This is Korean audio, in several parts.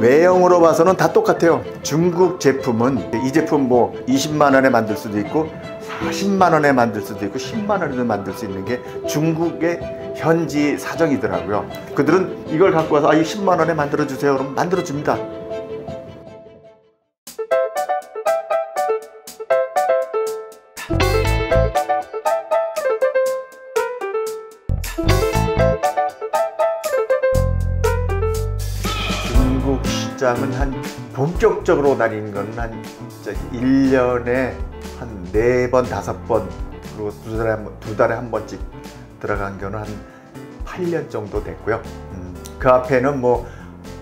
외형으로 봐서는 다 똑같아요. 중국 제품은 이 제품 뭐 20만 원에 만들 수도 있고 40만 원에 만들 수도 있고 10만 원에도 만들 수 있는 게 중국의 현지 사정이더라고요. 그들은 이걸 갖고 와서 이 10만 원에 만들어 주세요 그러면 만들어 줍니다. 중국 시장은 본격적으로 다니는 건 한 1년에 한 4번, 5번, 그리고 두 달에 한 번씩 들어간 경우는 한 8년 정도 됐고요. 그 앞에는 뭐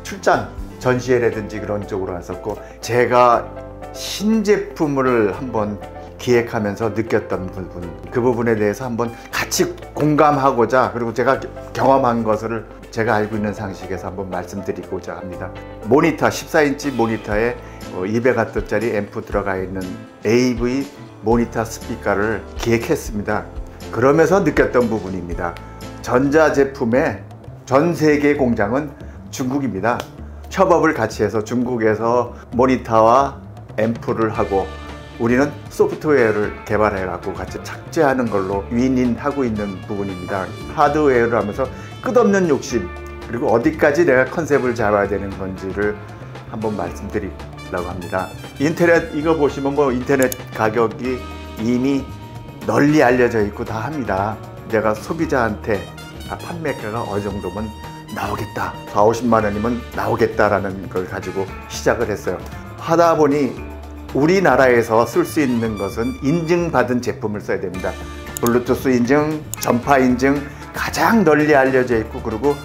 출장, 전시회라든지 그런 쪽으로 왔었고, 제가 신제품을 한번 기획하면서 느꼈던 부분, 그 부분에 대해서 한번 같이 공감하고자, 그리고 제가 경험한 것을 제가 알고 있는 상식에서 한번 말씀드리고자 합니다. 모니터, 14인치 모니터에 200W짜리 앰프 들어가 있는 AV 모니터 스피커를 기획했습니다. 그러면서 느꼈던 부분입니다. 전자제품의 전 세계 공장은 중국입니다. 협업을 같이 해서 중국에서 모니터와 앰프를 하고, 우리는 소프트웨어를 개발해 갖고 같이 착제하는 걸로 윈윈하고 있는 부분입니다. 하드웨어를 하면서 끝없는 욕심, 그리고 어디까지 내가 컨셉을 잡아야 되는 건지를 한번 말씀드리려고 합니다. 인터넷 이거 보시면 뭐 인터넷 가격이 이미 널리 알려져 있고 다 합니다. 내가 소비자한테 판매가가 어느 정도면 나오겠다, 4, 50만 원이면 나오겠다라는 걸 가지고 시작을 했어요. 하다 보니 우리나라에서 쓸 수 있는 것은 인증받은 제품을 써야 됩니다. 블루투스 인증, 전파 인증 가장 널리 알려져 있고, 그리고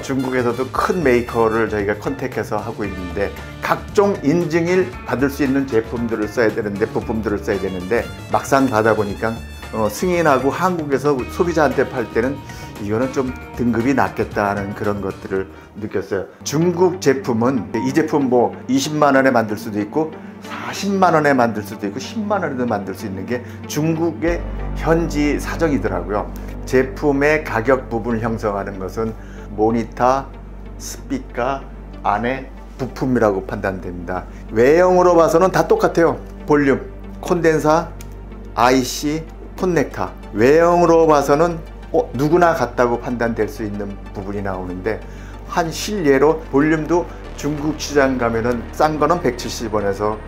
중국에서도 큰 메이커를 저희가 컨택해서 하고 있는데, 각종 인증을 받을 수 있는 제품들을 써야 되는데, 부품들을 써야 되는데, 막상 받아 보니까 승인하고 한국에서 소비자한테 팔 때는 이거는 좀 등급이 낮겠다는 그런 것들을 느꼈어요. 중국 제품은 이 제품 뭐 20만 원에 만들 수도 있고 40만 원에 만들 수도 있고 10만 원에도 만들 수 있는 게 중국의 현지 사정이더라고요. 제품의 가격 부분을 형성하는 것은 모니터, 스피커 안에 부품이라고 판단됩니다. 외형으로 봐서는 다 똑같아요. 볼륨, 콘덴서, IC, 커넥터. 외형으로 봐서는 누구나 같다고 판단될 수 있는 부분이 나오는데, 한 실례로 볼륨도 중국 시장 가면은 싼 거는 170원에서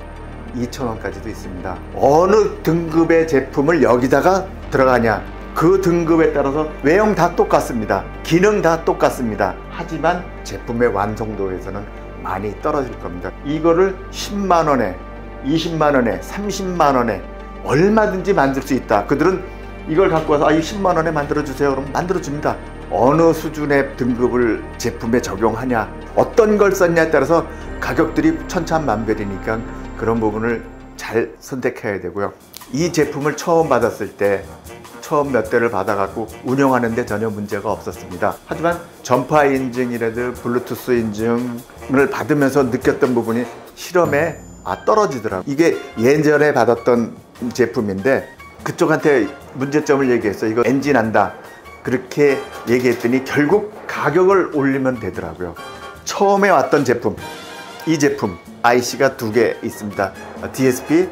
2,000원까지도 있습니다. 어느 등급의 제품을 여기다가 들어가냐, 그 등급에 따라서 외형 다 똑같습니다. 기능 다 똑같습니다. 하지만 제품의 완성도에서는 많이 떨어질 겁니다. 이거를 10만 원에, 20만 원에, 30만 원에 얼마든지 만들 수 있다. 그들은 이걸 갖고 와서 이 10만 원에 만들어 주세요 그러면 만들어 줍니다. 어느 수준의 등급을 제품에 적용하냐, 어떤 걸 썼냐에 따라서 가격들이 천차만별이니까 그런 부분을 잘 선택해야 되고요. 이 제품을 처음 받았을 때 처음 몇 대를 받아갖고 운영하는데 전혀 문제가 없었습니다. 하지만 전파 인증이라도 블루투스 인증을 받으면서 느꼈던 부분이 실험에 떨어지더라고요. 이게 예전에 받았던 제품인데 그쪽한테 문제점을 얘기했어요. 이거 엔진 한다 그렇게 얘기했더니 결국 가격을 올리면 되더라고요. 처음에 왔던 제품, 이 제품 IC가 2개 있습니다. DSP,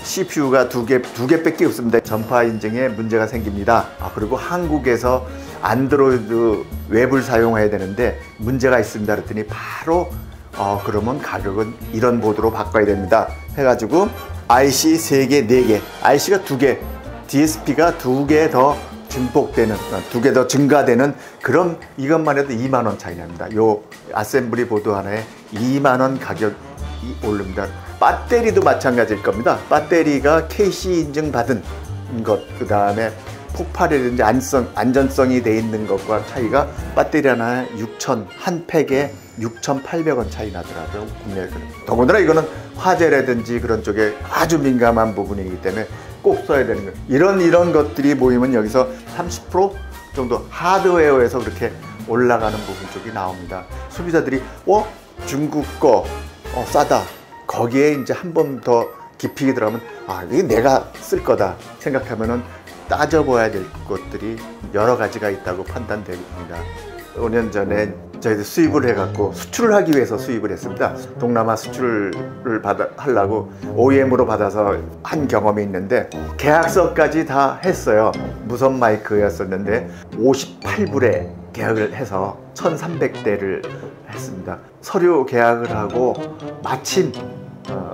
CPU가 2개밖에 없습니다. 전파 인증에 문제가 생깁니다. 그리고 한국에서 안드로이드 웹을 사용해야 되는데 문제가 있습니다. 그랬더니 바로 그러면 가격은 이런 보드로 바꿔야 됩니다 해가지고 IC 3개, 4개, IC가 2개, DSP가 2개 더 증폭되는, 2개 더 증가되는, 그럼 이것만 해도 2만 원 차이 납니다. 요 아셈블리 보드 하나에 2만 원 가격이 오릅니다. 배터리도 마찬가지일 겁니다. 배터리가 KC 인증 받은 것, 그 다음에 폭발이라든지 안전성이 돼 있는 것과 차이가 배터리 하나에 6,000, 한 팩에 6,800원 차이 나더라고요. 국내에서는. 더군다나 이거는 화재라든지 그런 쪽에 아주 민감한 부분이기 때문에 꼭 써야 되는 거예요. 이런 것들이 모이면 여기서 30% 정도 하드웨어에서 그렇게 올라가는 부분 쪽이 나옵니다. 소비자들이 중국 거 싸다. 거기에 이제 한 번 더 깊이 들어가면 이게 내가 쓸 거다 생각하면은 따져봐야 될 것들이 여러 가지가 있다고 판단됩니다. 5년 전에 저희들 수입을 해갖고 수출을 하기 위해서 수입을 했습니다. 동남아 수출을 하려고 OEM으로 받아서 한 경험이 있는데 계약서까지 다 했어요. 무선 마이크였었는데 58불에 계약을 해서 1,300대를 했습니다. 서류 계약을 하고 마침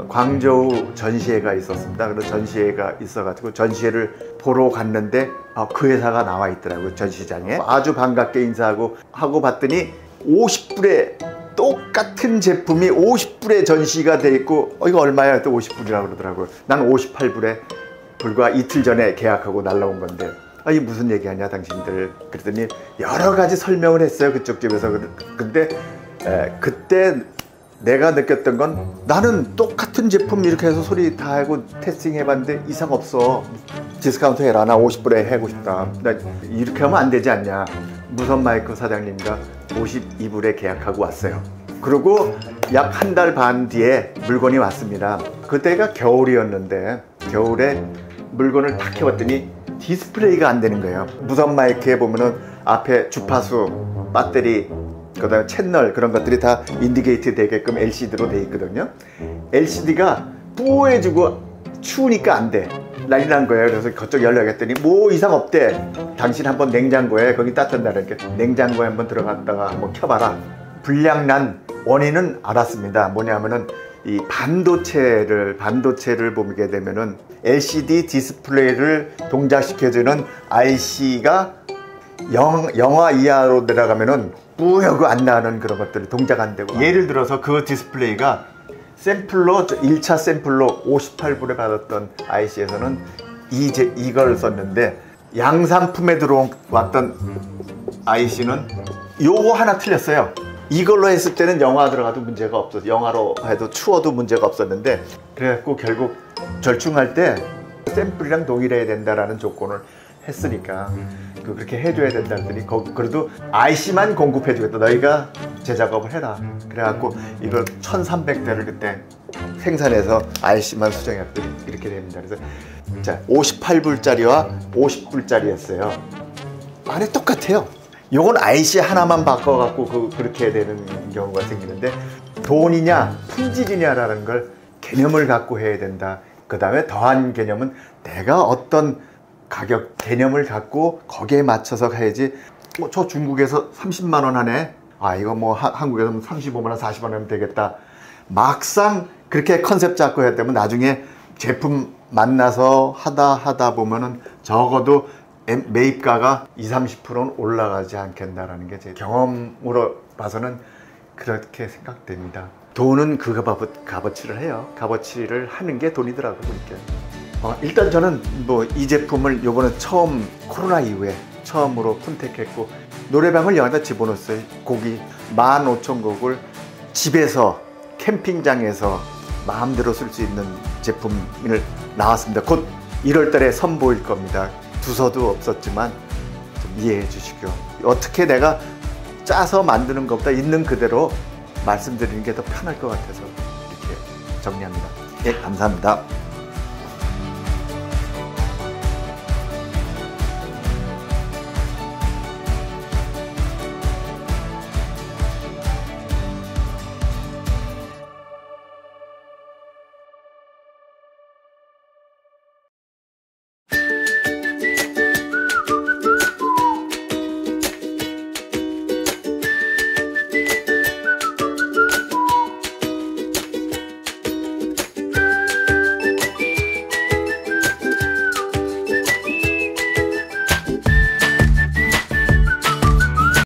광저우 전시회가 있었습니다. 그래서 전시회가 있어가지고 전시회를 보러 갔는데 그 회사가 나와 있더라고요. 전시장에. 아주 반갑게 인사하고 봤더니 50불에 똑같은 제품이 50불에 전시가 돼 있고 이거 얼마야? 또 50불이라고 그러더라고요. 난 58불에 불과 이틀 전에 계약하고 날라온 건데 이게 무슨 얘기하냐 당신들. 그랬더니 여러 가지 설명을 했어요. 그쪽 집에서. 근데 그때 내가 느꼈던 건 나는 똑같은 제품 이렇게 해서 소리 다 하고 테스팅 해봤는데 이상 없어. 디스카운트 해라. 나 50불에 하고 싶다. 나 이렇게 하면 안 되지 않냐. 무선 마이크 사장님과 52불에 계약하고 왔어요. 그리고 약 한 달 반 뒤에 물건이 왔습니다. 그때가 겨울이었는데 겨울에 물건을 탁 해봤더니 디스플레이가 안 되는 거예요. 무선 마이크에 보면은 앞에 주파수, 배터리, 그 다음에 채널 그런 것들이 다 인디게이트 되게끔 LCD로 돼 있거든요. LCD가 뿌해지고 추우니까 안 돼. 난리 난 거예요. 그래서 그쪽 연락했더니 뭐 이상 없대. 당신 한번 냉장고에 거기 따뜻하다 이렇게 냉장고에 한번 들어갔다가 한번 켜봐라. 불량 난 원인은 알았습니다. 뭐냐면은 이 반도체를 보게 되면은 LCD 디스플레이를 동작시켜주는 IC가 영하 이하로 들어가면은 뿌옇고 안 나는 그런 것들이 동작 안 되고. 예를 들어서 그 디스플레이가 샘플로 1차 샘플로 58불에 받았던 IC에서는 이걸 썼는데 양산품에 들어왔던 IC는 요거 하나 틀렸어요. 이걸로 했을 때는 영하 들어가도 문제가 없었어. 영하로 해도 추워도 문제가 없었는데 그래갖고 결국 절충할 때 샘플이랑 동일해야 된다라는 조건을 했으니까 그렇게 해줘야 된다 했더니 그래도 IC만 공급해주겠다. 너희가 제작업을 해라. 그래갖고 이걸 1,300대를 그때 생산해서 IC만 수정했더니 이렇게 됩니다. 그래서 자 58불짜리와 50불짜리였어요. 안에 똑같아요. 요건 IC 하나만 바꿔갖고 그렇게 되는 경우가 생기는데 돈이냐 품질이냐라는 걸 개념을 갖고 해야 된다. 그 다음에 더한 개념은 내가 어떤 가격 개념을 갖고 거기에 맞춰서 가야지. 저 중국에서 30만 원 하네. 이거 뭐 한국에서 35만 원 40만 원 하면 되겠다. 막상 그렇게 컨셉 잡고 해야 되면 나중에 제품 만나서 하다 보면은 적어도 매입가가 20~30%는 올라가지 않겠나라는 게 제 경험으로 봐서는 그렇게 생각됩니다. 돈은 그 값어치를 해요. 값어치를 하는 게 돈이더라고요. 그렇게. 일단 저는 뭐 이 제품을 요번에 처음 코로나 이후에 처음으로 컨택했고 노래방을 여기다 집어넣었어요. 곡이 15,000곡을 집에서 캠핑장에서 마음대로 쓸 수 있는 제품을 나왔습니다. 곧 1월 달에 선보일 겁니다. 두서도 없었지만 좀 이해해 주시고요. 어떻게 내가 짜서 만드는 것보다 있는 그대로 말씀드리는 게 더 편할 것 같아서 이렇게 정리합니다. 예, 감사합니다.